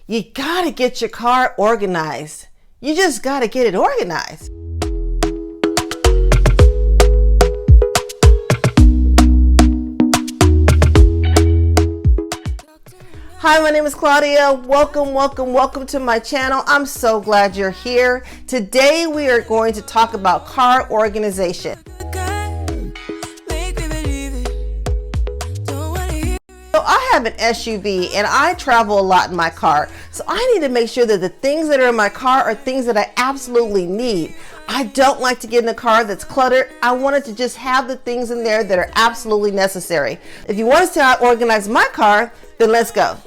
You gotta get your car organized. You just gotta get it organized. Hi, my name is Claudia. Welcome to my channel. I'm so glad you're here. Today we are going to talk about car organization. So I have an SUV and I travel a lot in my car. So I need to make sure that the things that are in my car are things that I absolutely need. I don't like to get in a car that's cluttered. I wanted to just have the things in there that are absolutely necessary. If you want to see how I organize my car, then let's go.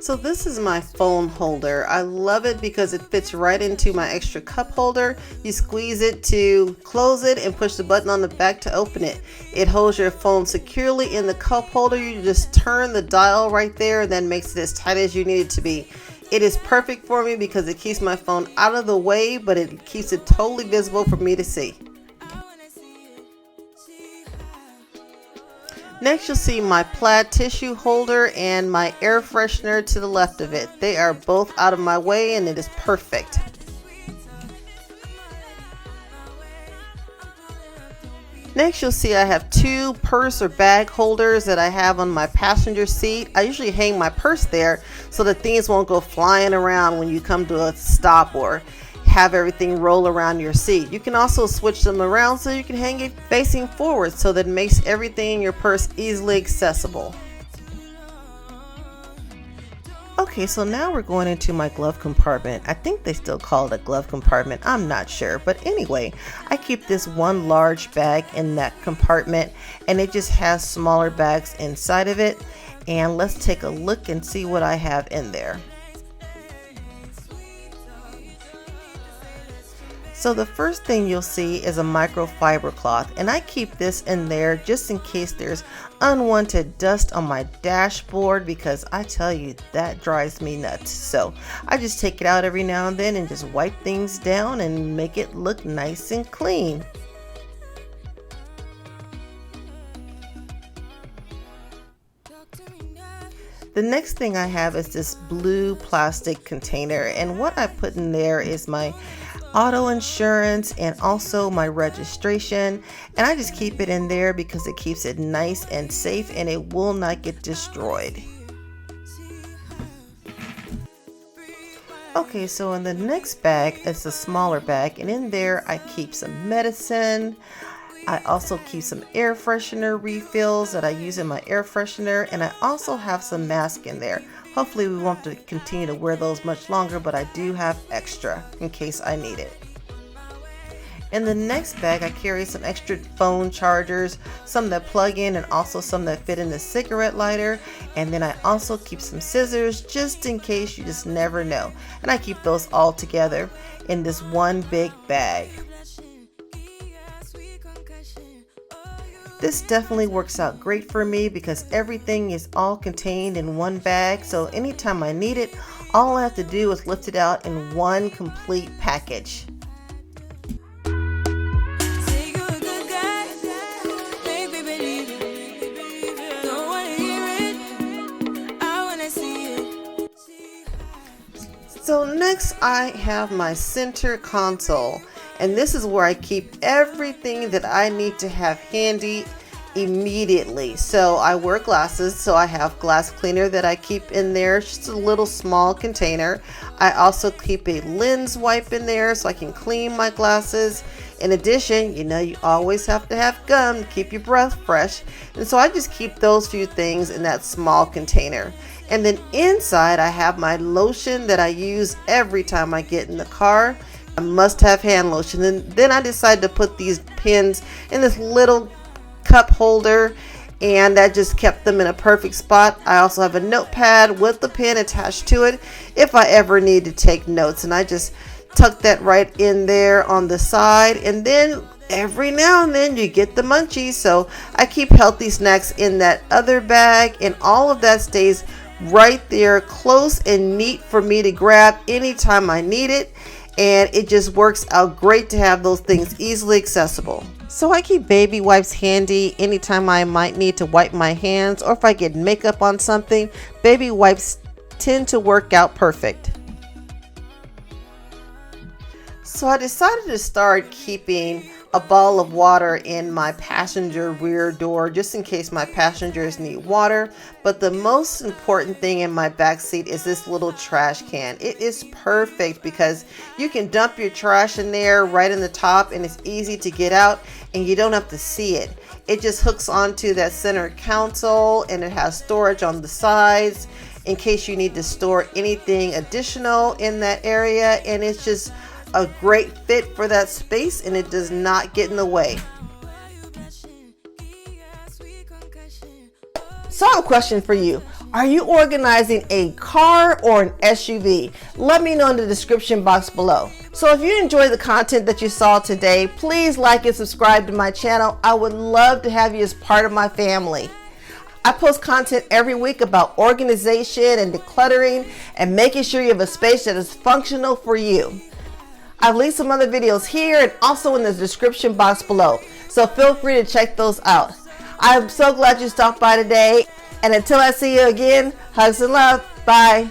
So this is my phone holder. I love it because it fits right into my extra cup holder. You squeeze it to close it and push the button on the back to open it. It holds your phone securely in the cup holder. You just turn the dial right there and that makes it as tight as you need it to be. It is perfect for me because it keeps my phone out of the way, but it keeps it totally visible for me to see. Next, you'll see my plaid tissue holder and my air freshener to the left of it. They are both out of my way and it is perfect. Next, you'll see I have two purse or bag holders that I have on my passenger seat. I usually hang my purse there so that things won't go flying around when you come to a stop or have everything roll around your seat. You can also switch them around so you can hang it facing forward so that it makes everything in your purse easily accessible. Okay, so now we're going into my glove compartment. I think they still call it a glove compartment. I'm not sure, but anyway, I keep this one large bag in that compartment and it just has smaller bags inside of it. And let's take a look and see what I have in there. So the first thing you'll see is a microfiber cloth, and I keep this in there just in case there's unwanted dust on my dashboard, because I tell you that drives me nuts. So I just take it out every now and then and just wipe things down and make it look nice and clean. The next thing I have is this blue plastic container, and what I put in there is my auto insurance and also my registration, and I just keep it in there because it keeps it nice and safe and it will not get destroyed. Okay, so in the next bag is a smaller bag, and in there I keep some medicine. I also keep some air freshener refills that I use in my air freshener, and I also have some masks in there. Hopefully we won't have to continue to wear those much longer, but I do have extra in case I need it. In the next bag, I carry some extra phone chargers, some that plug in and also some that fit in the cigarette lighter. And then I also keep some scissors just in case, you just never know. And I keep those all together in this one big bag. This definitely works out great for me because everything is all contained in one bag, so anytime I need it, all I have to do is lift it out in one complete package. So next I have my center console, and this is where I keep everything that I need to have handy immediately. So I wear glasses, so I have glass cleaner that I keep in there, just a little small container. I also keep a lens wipe in there so I can clean my glasses. In addition, you always have to have gum to keep your breath fresh, and so I just keep those few things in that small container. And then inside I have my lotion that I use every time I get in the car. I must have hand lotion. And then I decided to put these pins in this little cup holder, and that just kept them in a perfect spot. I also have a notepad with the pen attached to it if I ever need to take notes, and I just tuck that right in there on the side. And then every now and then you get the munchies, so I keep healthy snacks in that other bag, and all of that stays right there, close and neat for me to grab anytime I need it. And it just works out great to have those things easily accessible. So I keep baby wipes handy anytime I might need to wipe my hands, or if I get makeup on something, baby wipes tend to work out perfect. So I decided to start keeping a bottle of water in my passenger rear door just in case my passengers need water. But the most important thing in my back seat is this little trash can. It is perfect because you can dump your trash in there right in the top, and it's easy to get out and you don't have to see it. It just hooks onto that center console, and it has storage on the sides in case you need to store anything additional in that area, and it's just a great fit for that space, and it does not get in the way. So I have a question for you. Are you organizing a car or an SUV? Let me know in the description box below. So if you enjoyed the content that you saw today, please like and subscribe to my channel. I would love to have you as part of my family. I post content every week about organization and decluttering and making sure you have a space that is functional for you. I've linked some other videos here and also in the description box below, so feel free to check those out. I'm so glad you stopped by today, and until I see you again, hugs and love. Bye.